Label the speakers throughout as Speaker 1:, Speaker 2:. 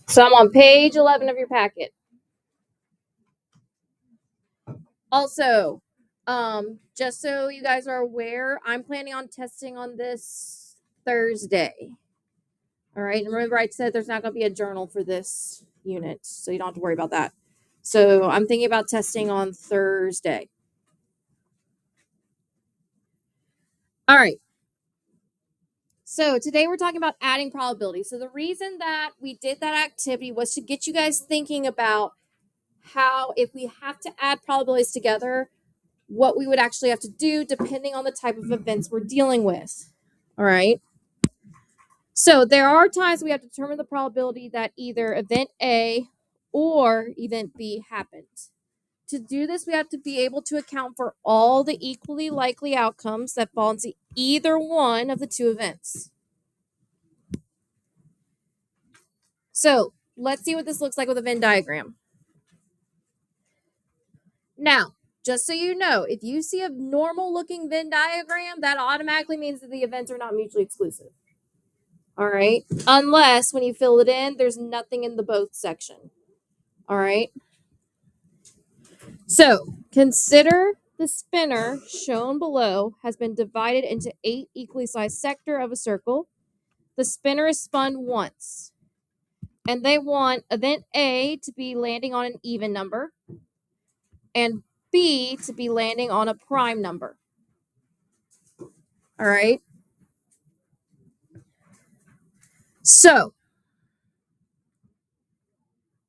Speaker 1: So I'm on page 11 of your packet. Also, just so you guys are aware, I'm planning on testing on this Thursday. All right. And remember, I said there's not going to be a journal for this unit, so you don't have to worry about that. So I'm thinking about testing on Thursday. All right. So today we're talking about adding probability. So the reason that we did that activity was to get you guys thinking about how, if we have to add probabilities together, what we would actually have to do depending on the type of events we're dealing with. All right. So there are times we have to determine the probability that either event A or event B happened. To do this, we have to be able to account for all the equally likely outcomes that fall into either one of the two events. So let's see what this looks like with a Venn diagram. Now, just so you know, if you see a normal looking Venn diagram, that automatically means that the events are not mutually exclusive. All right. Unless when you fill it in, there's nothing in the both section. All right. So consider the spinner shown below has been divided into 8 equally sized sectors of a circle. The spinner is spun once. And they want event A to be landing on an even number and B to be landing on a prime number. All right. So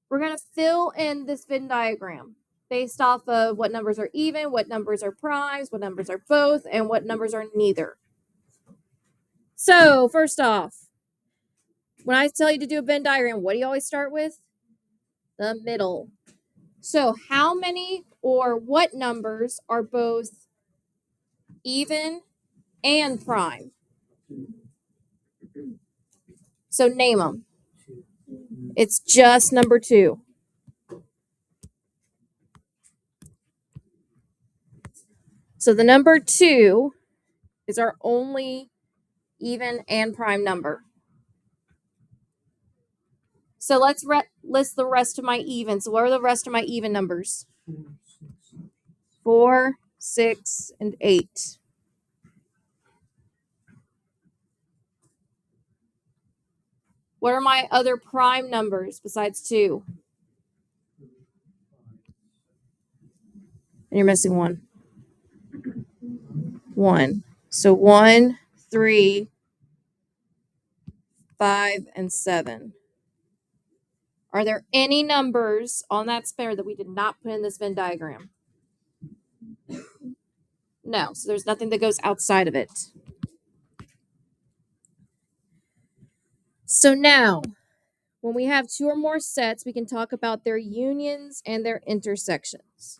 Speaker 1: we're going to fill in this Venn diagram based off of what numbers are even, what numbers are primes, what numbers are both, and what numbers are neither. So first off, when I tell you to do a Venn diagram, what do you always start with? The middle. So how many or what numbers are both even and prime? So name them. It's just number 2. So the number 2 is our only even and prime number. So let's list the rest of my even. So what are the rest of my even numbers? 4, 6, and 8. What are my other prime numbers besides 2? And you're missing 1. 1. So 1, 3, 5, and 7. Are there any numbers on that spinner that we did not put in this Venn diagram? No. So there's nothing that goes outside of it. So now, when we have 2 or more sets, we can talk about their unions and their intersections.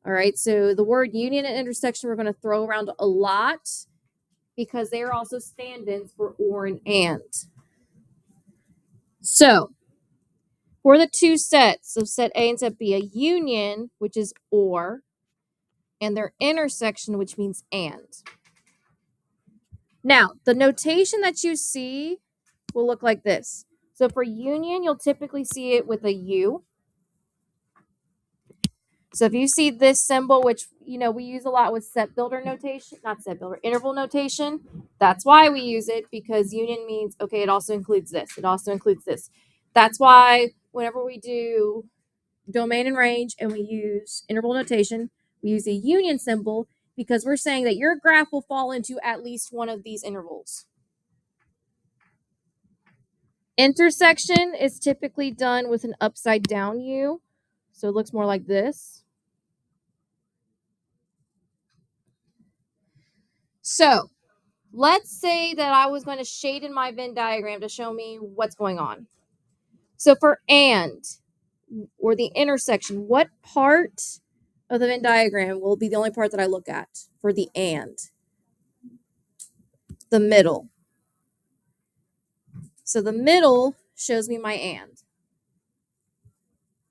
Speaker 1: All right, so the word union and intersection we're going to throw around a lot because they are also stand-ins for or and. So, for the 2 sets of set A and set B, a union, which is or, and their intersection, which means and. Now, the notation that you see will look like this. So for union, you'll typically see it with a U. So if you see this symbol, which we use a lot with set builder notation, not set builder, interval notation, that's why we use it, because union means, okay, it also includes this. It also includes this. That's why whenever we do domain and range and we use interval notation, we use a union symbol because we're saying that your graph will fall into at least one of these intervals. Intersection is typically done with an upside down U. So it looks more like this. So let's say that I was going to shade in my Venn diagram to show me what's going on. So for and, or the intersection, what part of the Venn diagram will be the only part that I look at for the and? The middle. So the middle shows me my and.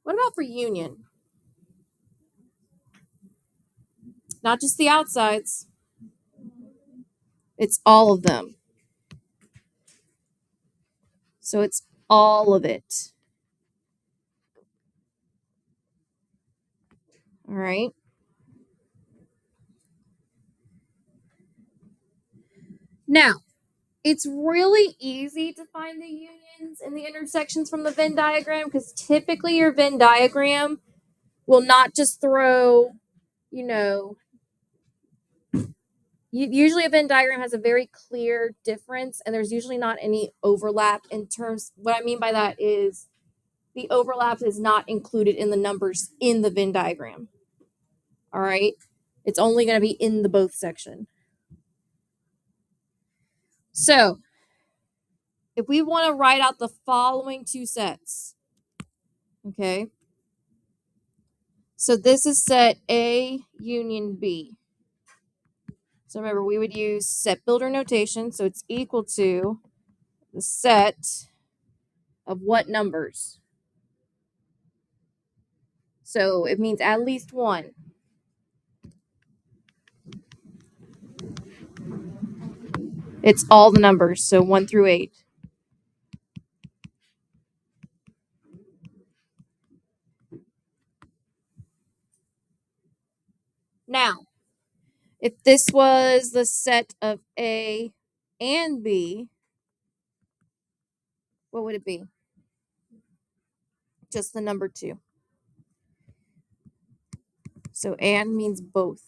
Speaker 1: What about for union? Not just the outsides. It's all of them. So it's all of it. All right. Now, it's really easy to find the unions and the intersections from the Venn diagram because typically your Venn diagram will not just throw, usually a Venn diagram has a very clear difference and there's usually not any overlap in terms. What I mean by that is the overlap is not included in the numbers in the Venn diagram. All right. It's only going to be in the both section. So if we want to write out the following two sets, okay. So this is set A union B. So remember, we would use set builder notation. So it's equal to the set of what numbers? So it means at least one. It's all the numbers, so 1 through 8. Now, if this was the set of A and B, what would it be? Just the number 2. So and means both.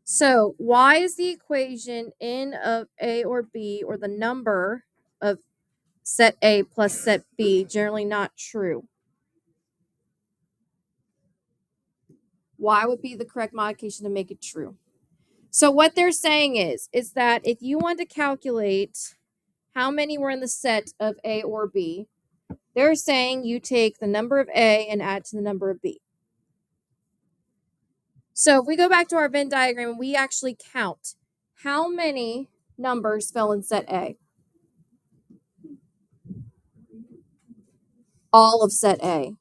Speaker 1: So why is the equation n of A or B, or the number of set A plus set B, generally not true? Why would be the correct modification to make it true? So what they're saying is that if you want to calculate how many were in the set of A or B, they're saying you take the number of A and add to the number of B. So if we go back to our Venn diagram and we actually count how many numbers fell in set A. All of set A.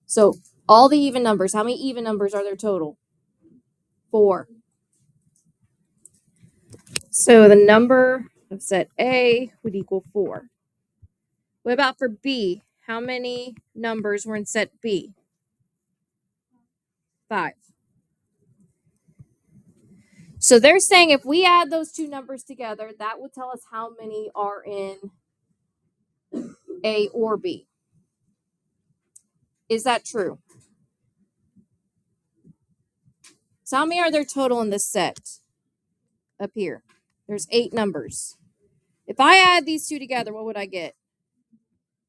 Speaker 1: So all the even numbers. How many even numbers are there total? 4. So the number of set A would equal 4. What about for B? How many numbers were in set B? 5. So they're saying if we add those two numbers together, that will tell us how many are in A or B. Is that true? So how many are there total in this set? Up here. There's 8 numbers. If I add these two together, what would I get?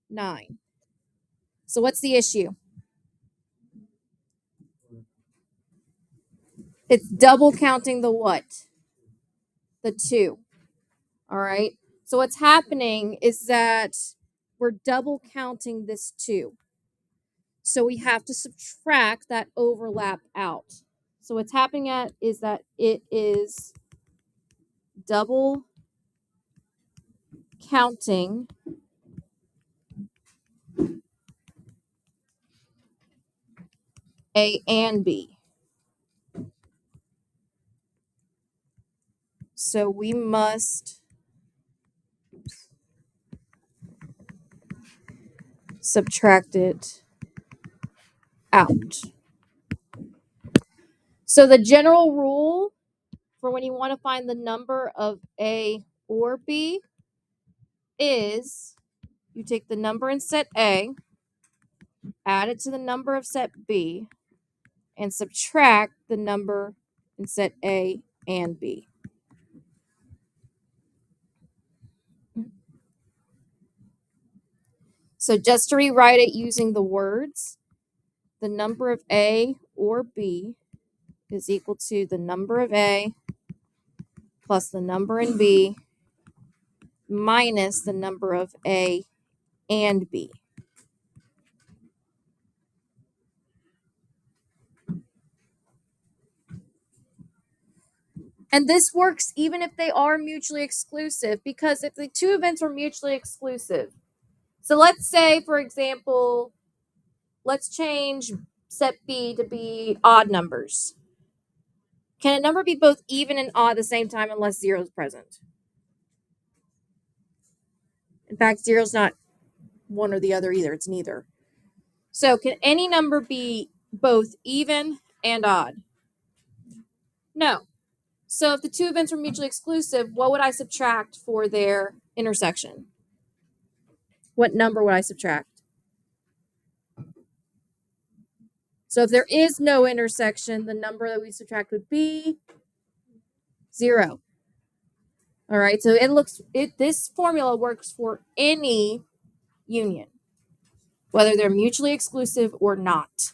Speaker 1: 9. So what's the issue? It's double counting the what? The 2. All right. So what's happening is that we're double counting this 2. So we have to subtract that overlap out. So what's happening is that it is double counting A and B. So we must subtract it out. So the general rule for when you want to find the number of A or B is you take the number in set A, add it to the number of set B, and subtract the number in set A and B. So just to rewrite it using the words, the number of A or B is equal to the number of A plus the number in B minus the number of A and B. And this works even if they are mutually exclusive, because if the two events are mutually exclusive, so let's say, for example, let's change set B to be odd numbers. Can a number be both even and odd at the same time unless 0 is present? In fact, 0 is not one or the other either. It's neither. So can any number be both even and odd? No. So if the two events were mutually exclusive, what would I subtract for their intersection? What number would I subtract? So if there is no intersection, the number that we subtract would be 0. All right, so this formula works for any union, whether they're mutually exclusive or not.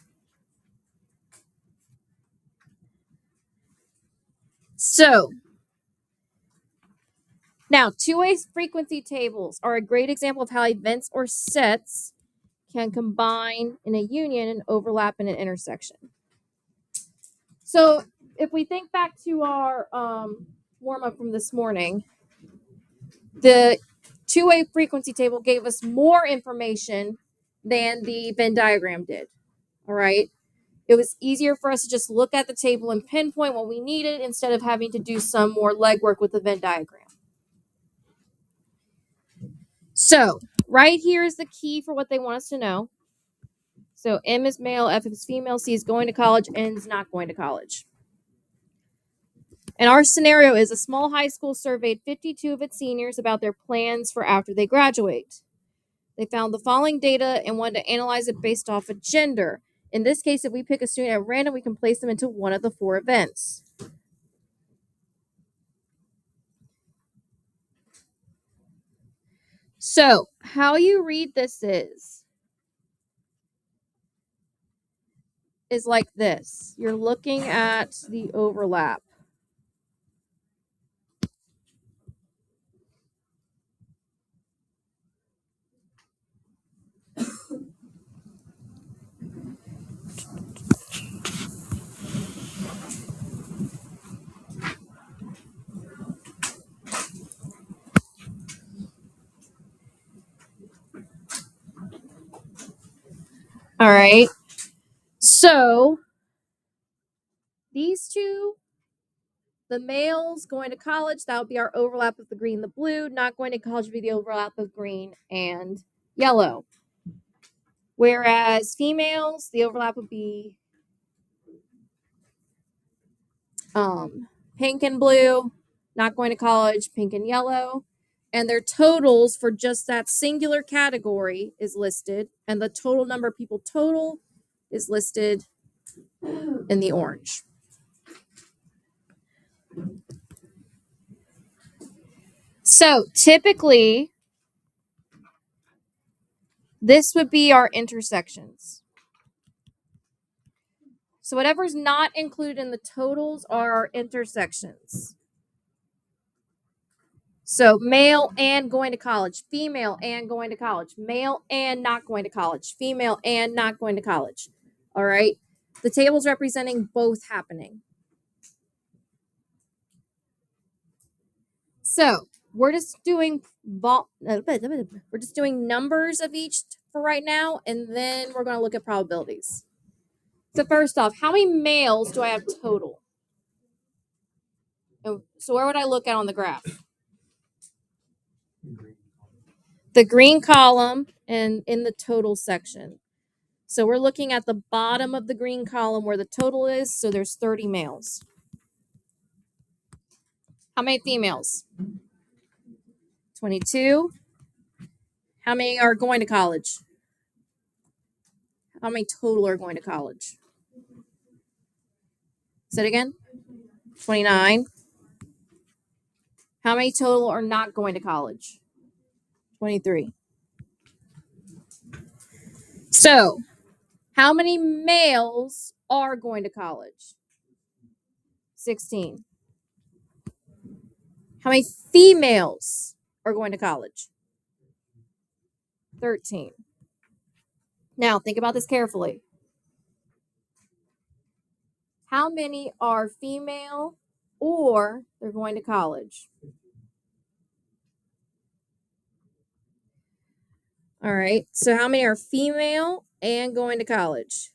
Speaker 1: So now, two-way frequency tables are a great example of how events or sets can combine in a union and overlap in an intersection. So if we think back to our warm-up from this morning, the two-way frequency table gave us more information than the Venn diagram did. All right. It was easier for us to just look at the table and pinpoint what we needed instead of having to do some more legwork with the Venn diagram. So right here is the key for what they want us to know. So M is male, F is female, C is going to college, N is not going to college. And our scenario is a small high school surveyed 52 of its seniors about their plans for after they graduate. They found the following data and wanted to analyze it based off of gender. In this case, if we pick a student at random, we can place them into one of the 4 events. So how you read this is like this. You're looking at the overlap. All right. So these two, the males going to college, that would be our overlap of the green and the blue. Not going to college would be the overlap of green and yellow. Whereas females, the overlap would be pink and blue, not going to college, pink and yellow. And their totals for just that singular category is listed. And the total number of people total is listed in the orange. So typically, this would be our intersections. So whatever's not included in the totals are our intersections. So male and going to college, female and going to college, male and not going to college, female and not going to college. All right. The table's representing both happening. So we're just doing numbers of each for right now, and then we're going to look at probabilities. So first off, how many males do I have total? So where would I look at on the graph? The green column and in the total section. So we're looking at the bottom of the green column where the total is. So there's 30 males. How many females? 22. How many are going to college? How many total are going to college? Say it again. 29. How many total are not going to college? 23. So, how many males are going to college? 16. How many females are going to college? 13. Now, think about this carefully. How many are female or they're going to college? All right. So how many are female and going to college.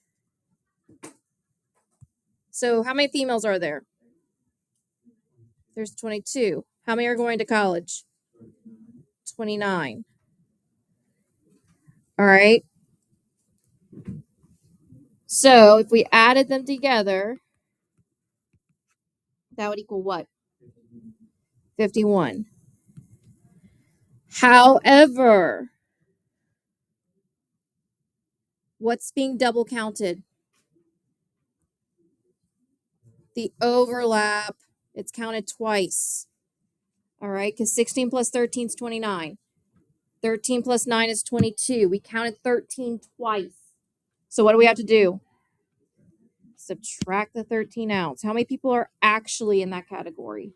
Speaker 1: So how many females are there? There's 22. How many are going to college? 29. All right. So if we added them together, that would equal what? 51. However, what's being double counted? The overlap. It's counted twice. All right, because 16 plus 13 is 29. 13 plus 9 is 22. We counted 13 twice. So what do we have to do? Subtract the 13 out. How many people are actually in that category?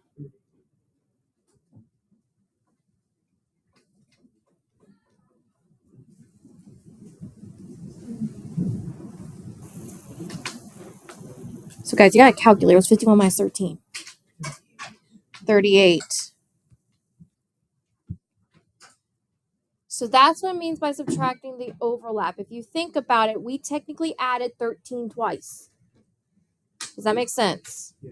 Speaker 1: So guys, you got to calculate. What's 51 minus 13? 38. So that's what it means by subtracting the overlap. If you think about it, we technically added 13 twice. Does that make sense? Yeah.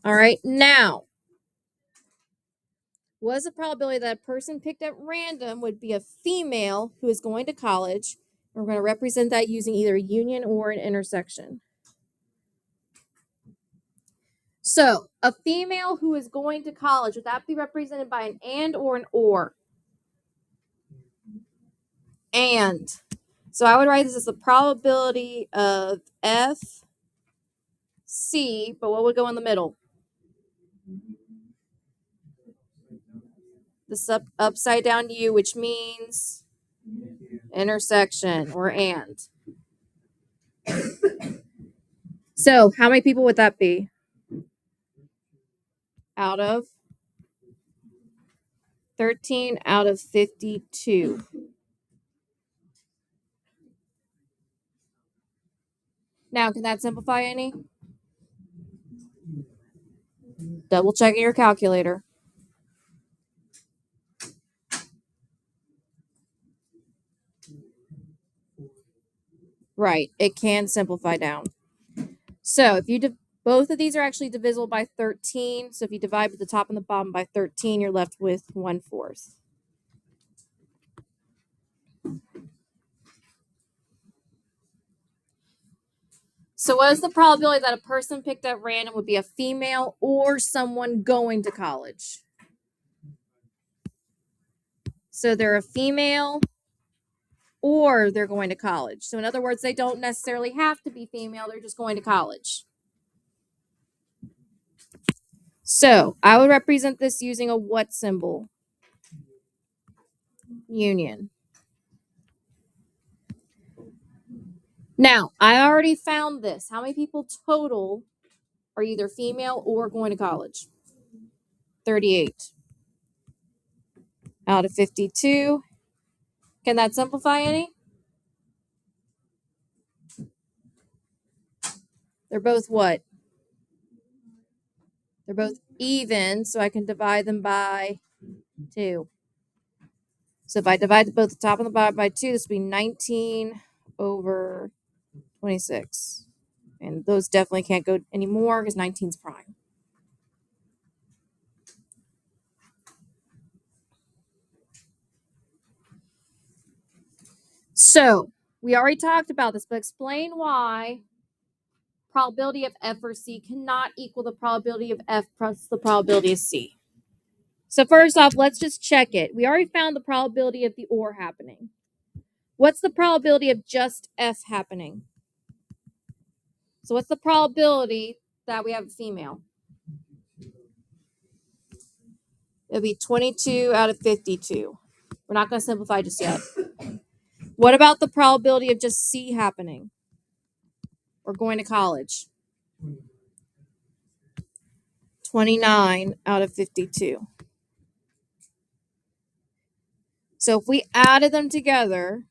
Speaker 1: All right, now, what is the probability that a person picked at random would be a female who is going to college? We're going to represent that using either a union or an intersection. So, a female who is going to college, would that be represented by an and or an or? And. So I would write this as the probability of F, C, but what would go in the middle? The upside down U, which means intersection or and. So how many people would that be? Out of 13 out of 52. Now, can that simplify any? Double checking your calculator. Right, it can simplify down. So if you both of these are actually divisible by 13. So if you divide the top and the bottom by 13, you're left with 1/4. So what is the probability that a person picked at random would be a female or someone going to college? So they're a female or they're going to college. So in other words, they don't necessarily have to be female, they're just going to college. So I would represent this using a what symbol? Union. Now, I already found this. How many people total are either female or going to college? 38 out of 52. Can that simplify any? They're both what? They're both even, so I can divide them by 2. So if I divide both the top and the bottom by 2, this would be 19 over 26. And those definitely can't go anymore because 19 is prime. So we already talked about this, but explain why probability of F or C cannot equal the probability of F plus the probability of C. So first off, let's just check it. We already found the probability of the or happening. What's the probability of just F happening? So what's the probability that we have a female? It'll be 22 out of 52. We're not going to simplify just yet. What about the probability of just C happening? Or going to college? 29 out of 52. So if we added them together,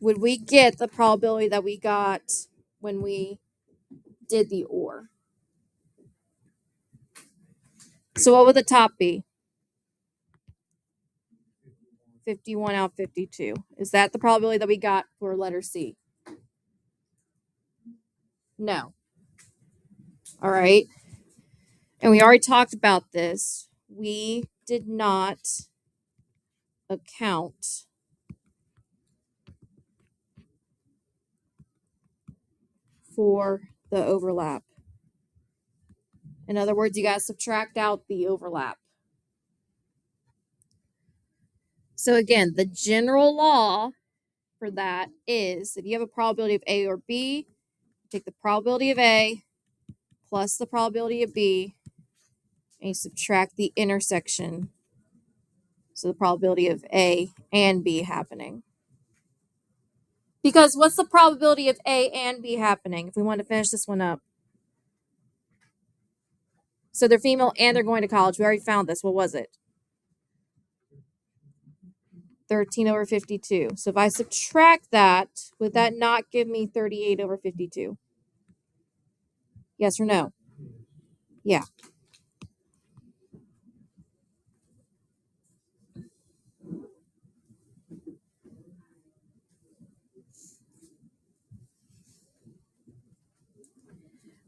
Speaker 1: would we get the probability that we got when we did the or? So what would the top be? 51 out of 52. Is that the probability that we got for letter C? No. All right. And we already talked about this. We did not account for the overlap. In other words, you got to subtract out the overlap. So again, the general law for that is if you have a probability of A or B, take the probability of A plus the probability of B, and you subtract the intersection. So the probability of A and B happening. Because what's the probability of A and B happening if we want to finish this one up? So they're female and they're going to college. We already found this. What was it? 13 over 52. So if I subtract that, would that not give me 38 over 52? Yes or no? Yeah.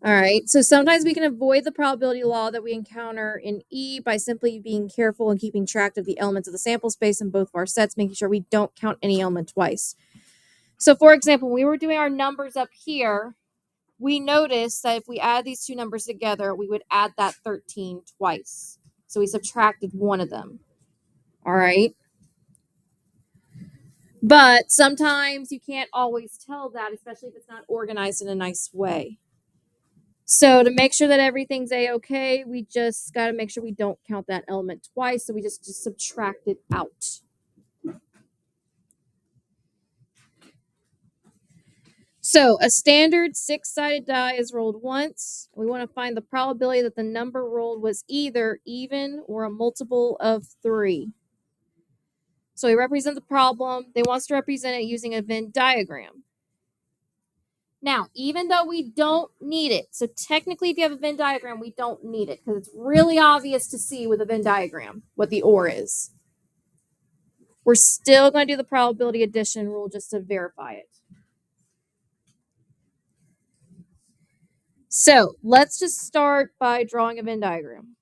Speaker 1: All right. So sometimes we can avoid the probability law that we encounter in E by simply being careful and keeping track of the elements of the sample space in both of our sets, making sure we don't count any element twice. So for example, when we were doing our numbers up here, we noticed that if we add these two numbers together, we would add that 13 twice. So we subtracted one of them. All right. But sometimes you can't always tell that, especially if it's not organized in a nice way. So to make sure that everything's a-okay, we just got to make sure we don't count that element twice. So we just subtract it out. So a standard 6-sided die is rolled once. We want to find the probability that the number rolled was either even or a multiple of 3. So we represent the problem. They want us to represent it using a Venn diagram. Now, even though we don't need it, so technically if you have a Venn diagram, we don't need it because it's really obvious to see with a Venn diagram what the OR is. We're still going to do the probability addition rule just to verify it. So let's just start by drawing a Venn diagram.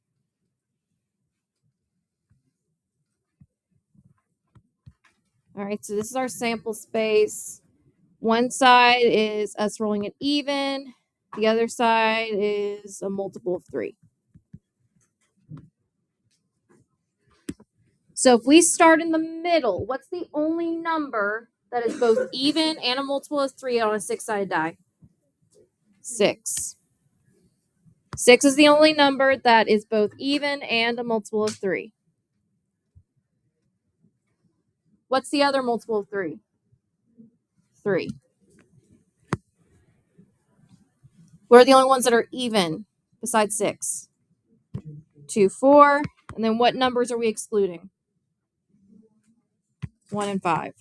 Speaker 1: All right, so this is our sample space. One side is us rolling it even. The other side is a multiple of 3. So if we start in the middle, what's the only number that is both even and a multiple of 3 on a 6-sided die? 6. 6 is the only number that is both even and a multiple of 3. What's the other multiple of 3? 3. What are the only ones that are even besides 6? 2, 4. And then what numbers are we excluding? 1 and 5.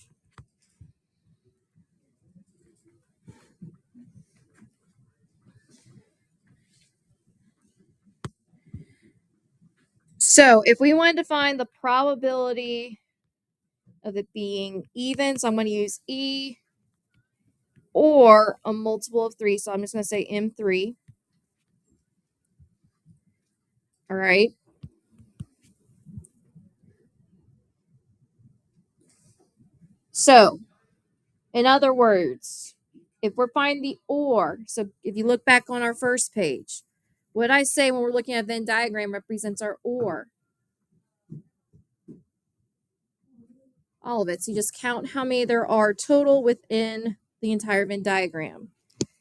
Speaker 1: So if we wanted to find the probability of it being even, so I'm going to use E, or a multiple of 3, so I'm just going to say M3. All right. So, in other words, if we're finding the OR, so if you look back on our first page, what I say when we're looking at Venn diagram represents our OR. All of it. So you just count how many there are total within the entire Venn diagram.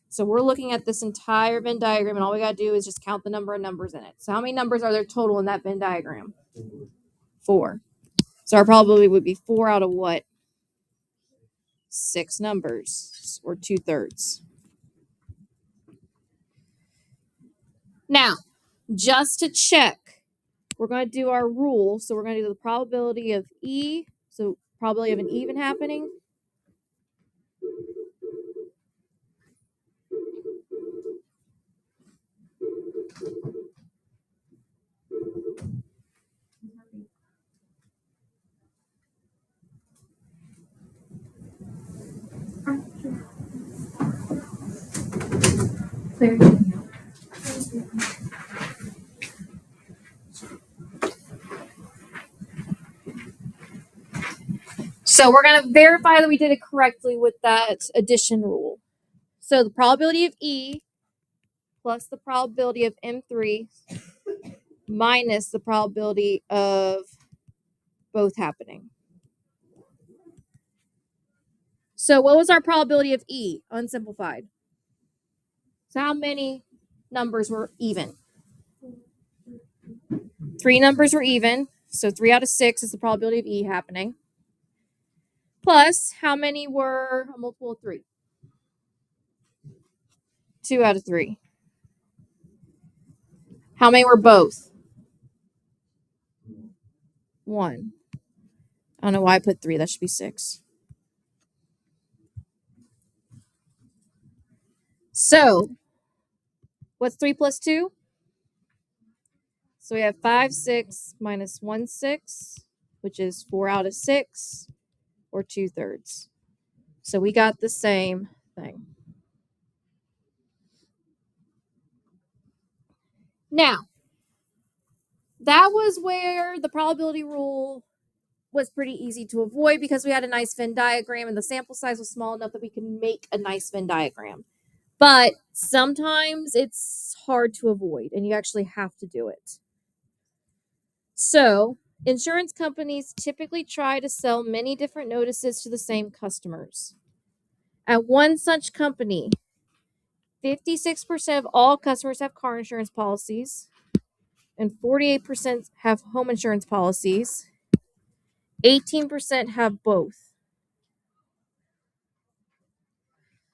Speaker 1: So we're looking at this entire Venn diagram, and all we got to do is just count the number of numbers in it. So how many numbers are there total in that Venn diagram? 4. So our probability would be 4 out of what? 6 numbers, or 2/3. Now, just to check, we're going to do our rule. So we're going to do the probability of E, so probability of an even happening. clear. So we're going to verify that we did it correctly with that addition rule. So the probability of E plus the probability of M3 minus the probability of both happening. So what was our probability of E unsimplified? So how many numbers were even? 3 numbers were even. So 3 out of 6 is the probability of E happening. Plus, how many were a multiple of 3? 2 out of 3. How many were both? 1. I don't know why I put 3. That should be 6. So, what's 3 plus 2? So we have 5, 6 minus 1, 6, which is 4 out of 6, or 2/3. So we got the same thing. Now, that was where the probability rule was pretty easy to avoid because we had a nice Venn diagram and the sample size was small enough that we could make a nice Venn diagram. But sometimes it's hard to avoid and you actually have to do it. So, insurance companies typically try to sell many different notices to the same customers. At one such company, 56% of all customers have car insurance policies, and 48% have home insurance policies. 18% have both.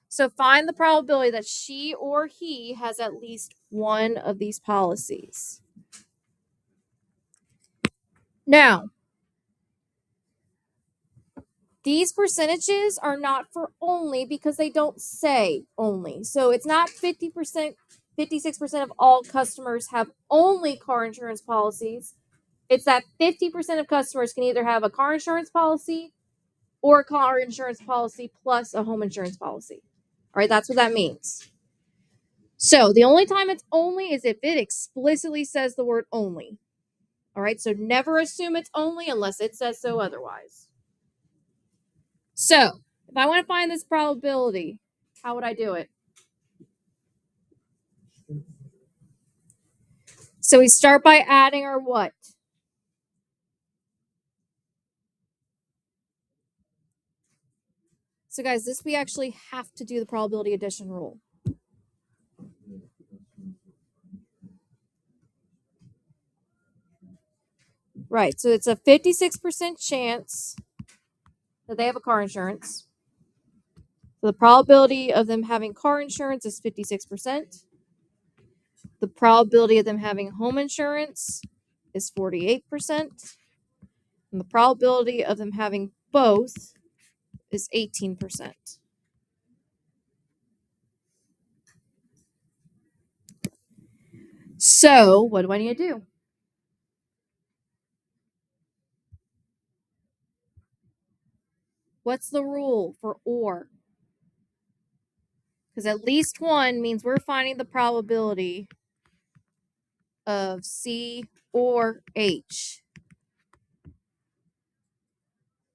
Speaker 1: So find the probability that she or he has at least one of these policies. Now, these percentages are not for only because they don't say only. So it's not 50%, 56% of all customers have only car insurance policies. It's that 50% of customers can either have a car insurance policy or a car insurance policy plus a home insurance policy. All right, that's what that means. So the only time it's only is if it explicitly says the word only. All right, so never assume it's only unless it says so otherwise. So if I want to find this probability, how would I do it? So we start by adding our what? So guys, this we actually have to do the probability addition rule. Right, so it's a 56% chance that they have a car insurance. So the probability of them having car insurance is 56%. The probability of them having home insurance is 48%. And the probability of them having both is 18%. So, what do I need to do? What's the rule for or? Because at least one means we're finding the probability of C or H.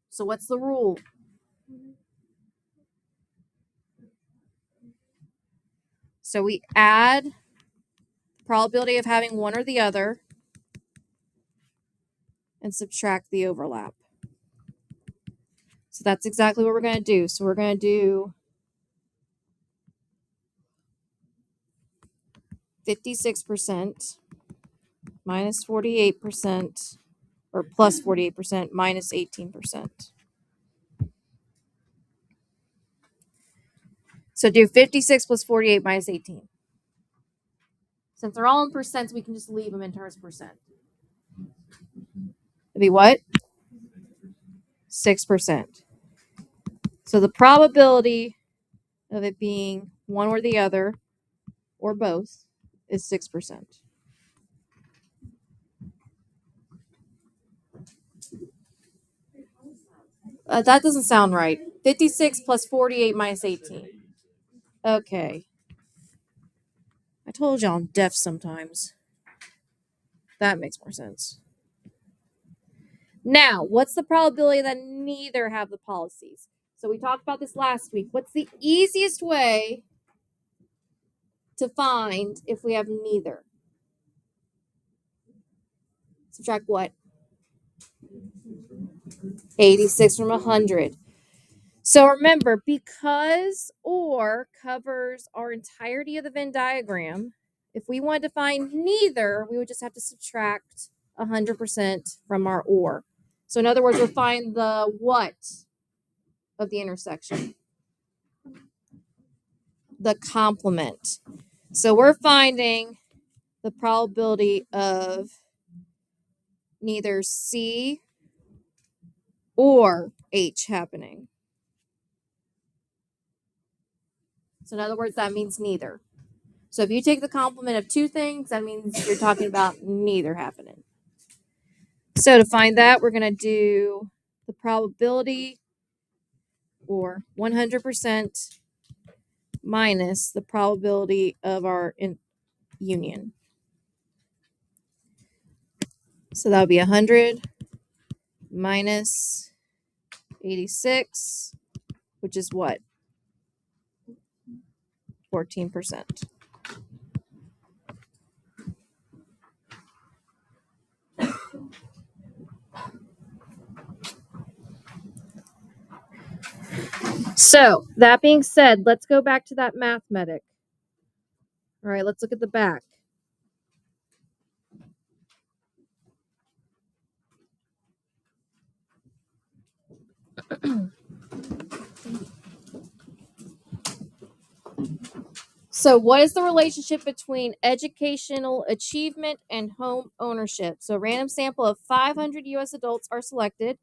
Speaker 1: So, what's the rule? So, we add the probability of having one or the other and subtract the overlap. So that's exactly what we're going to do. So we're going to do 56% minus 48% or plus 48% minus 18%. So do 56 plus 48 minus 18. Since they're all in percents, we can just leave them in terms of percent. It'd be what? 6%. So the probability of it being one or the other or both is 6%. That doesn't sound right. 56 plus 48 minus 18. Okay. told you I'm deaf sometimes. That makes more sense. Now, what's the probability that neither have the policies? So we talked about this last week. What's the easiest way to find if we have neither? Subtract what? 86 from 100. So remember, because or covers our entirety of the Venn diagram, if we wanted to find neither, we would just have to subtract 100% from our or. So in other words, we'll find the what of the intersection. The complement. So we're finding the probability of neither C or H happening. So in other words, that means neither. So if you take the complement of two things, that means you're talking about neither happening. So to find that, we're going to do the probability, or 100% minus the probability of our union. So that would be 100 minus 86, which is what? 14%. So that being said, let's go back to that mathematic. All right, let's look at the back. So what is the relationship between educational achievement and home ownership? So a random sample of 500 U.S. adults are selected.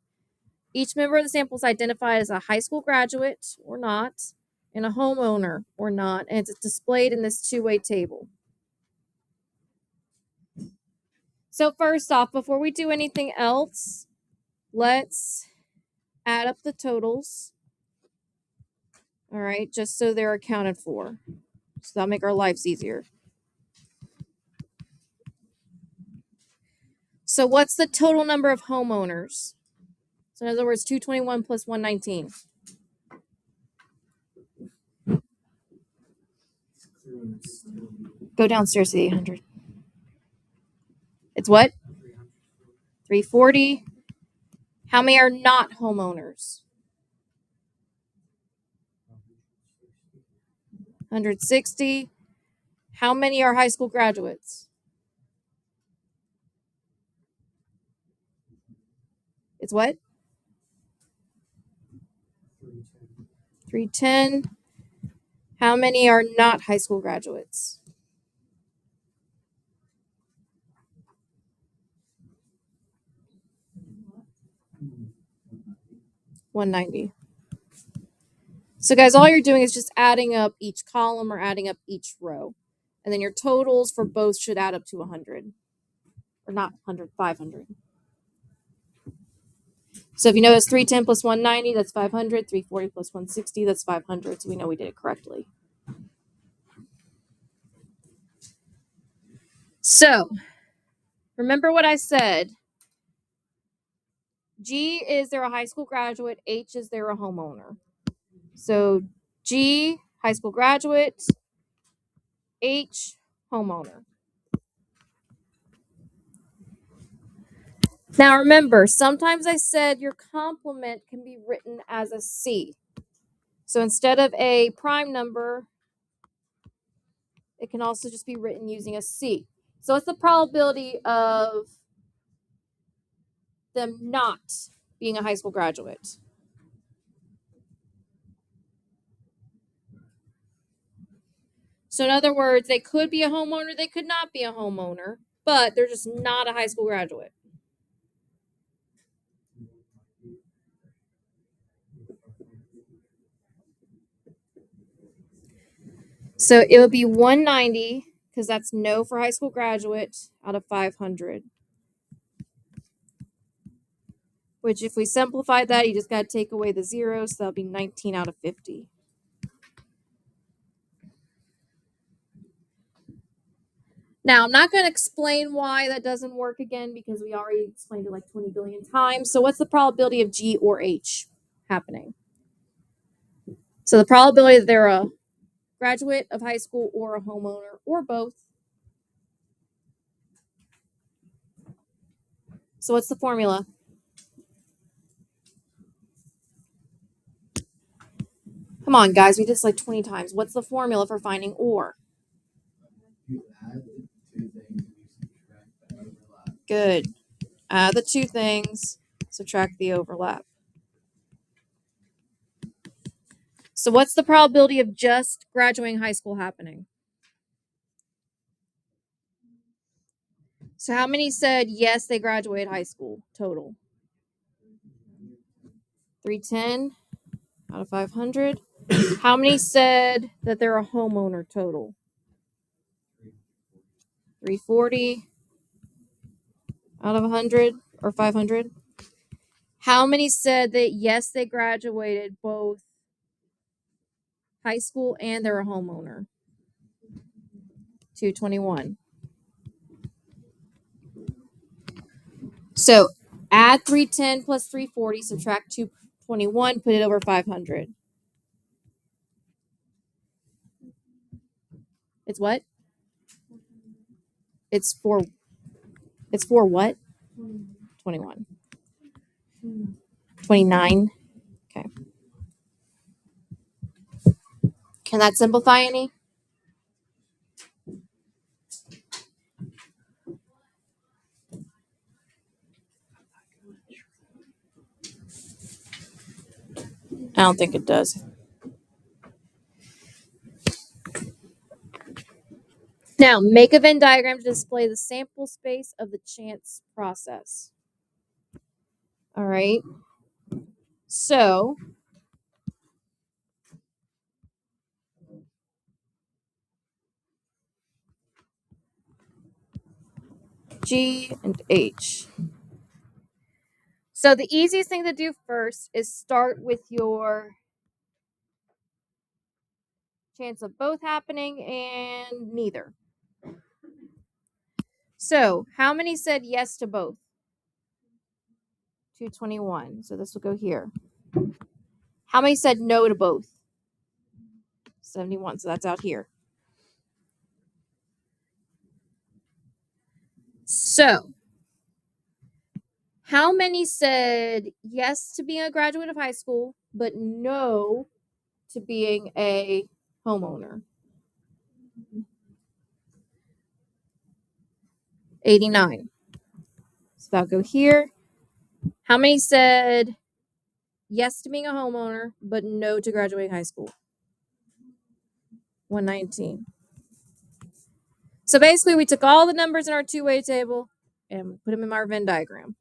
Speaker 1: Each member of the sample is identified as a high school graduate or not, and a homeowner or not, and it's displayed in this two-way table. So first off, before we do anything else, let's add up the totals. All right, just so they're accounted for. So that'll make our lives easier. So what's the total number of homeowners? So in other words, 221 plus 119. Go downstairs to the 800. It's what? 340. How many are not homeowners? 160. How many are high school graduates? It's what? 310. How many are not high school graduates? 190. So guys, all you're doing is just adding up each column or adding up each row. And then your totals for both should add up to 100. Or not 100, 500. So if you notice 310 plus 190, that's 500. 340 plus 160, that's 500. So we know we did it correctly. So remember what I said. G is there a high school graduate. H is there a homeowner. So G, high school graduate. H, homeowner. Now remember, sometimes I said your complement can be written as a C. So instead of a prime number, it can also just be written using a C. So what's the probability of them not being a high school graduate? So in other words, they could be a homeowner, they could not be a homeowner, but they're just not a high school graduate. So it would be 190, because that's no for high school graduate, out of 500. Which if we simplify that, you just got to take away the zero, so that'll be 19 out of 50. Now, I'm not going to explain why that doesn't work again because we already explained it like 20 billion times. So what's the probability of G or H happening? So the probability that they're a graduate of high school or a homeowner or both. So what's the formula? Come on, guys. We did this like 20 times. What's the formula for finding or?
Speaker 2: You add the two things and you subtract the overlap.
Speaker 1: Good. Add the two things, subtract the overlap. So what's the probability of just graduating high school happening? So how many said yes, they graduated high school total? 310 out of 500. How many said that they're a homeowner total? 340 out of 100 or 500. How many said that yes, they graduated both high school and they're a homeowner? 221. So add 310 plus 340, subtract 221, put it over 500. It's what? It's for what? 21. 29. Okay. Can that simplify any? I don't think it does. Now, make a Venn diagram to display the sample space of the chance process. All right. So, G and H. So the easiest thing to do first is start with your chance of both happening and neither. So how many said yes to both? 221. So this will go here. How many said no to both? 71. So that's out here. So how many said yes to being a graduate of high school, but no to being a homeowner? 89. So that'll go here. How many said yes to being a homeowner, but no to graduating high school? 119. So basically, we took all the numbers in our two-way table and put them in our Venn diagram.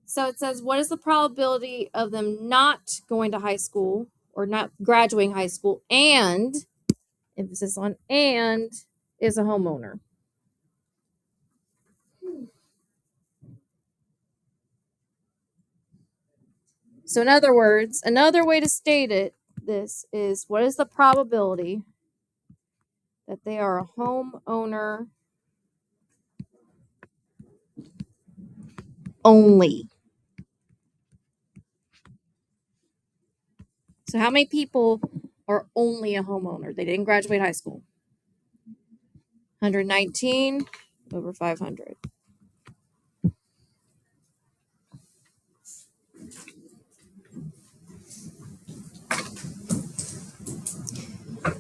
Speaker 1: So it says, what is the probability of them not going to high school or not graduating high school and, emphasis on and, is a homeowner? So in other words, another way to state this is, what is the probability that they are a homeowner only? So how many people are only a homeowner? They didn't graduate high school. 119 over 500.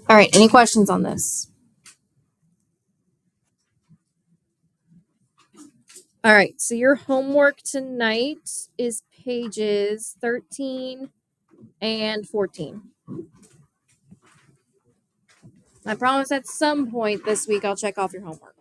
Speaker 1: All right, any questions on this? All right, so your homework tonight is pages 13 and 14. I promise at some point this week I'll check off your homework.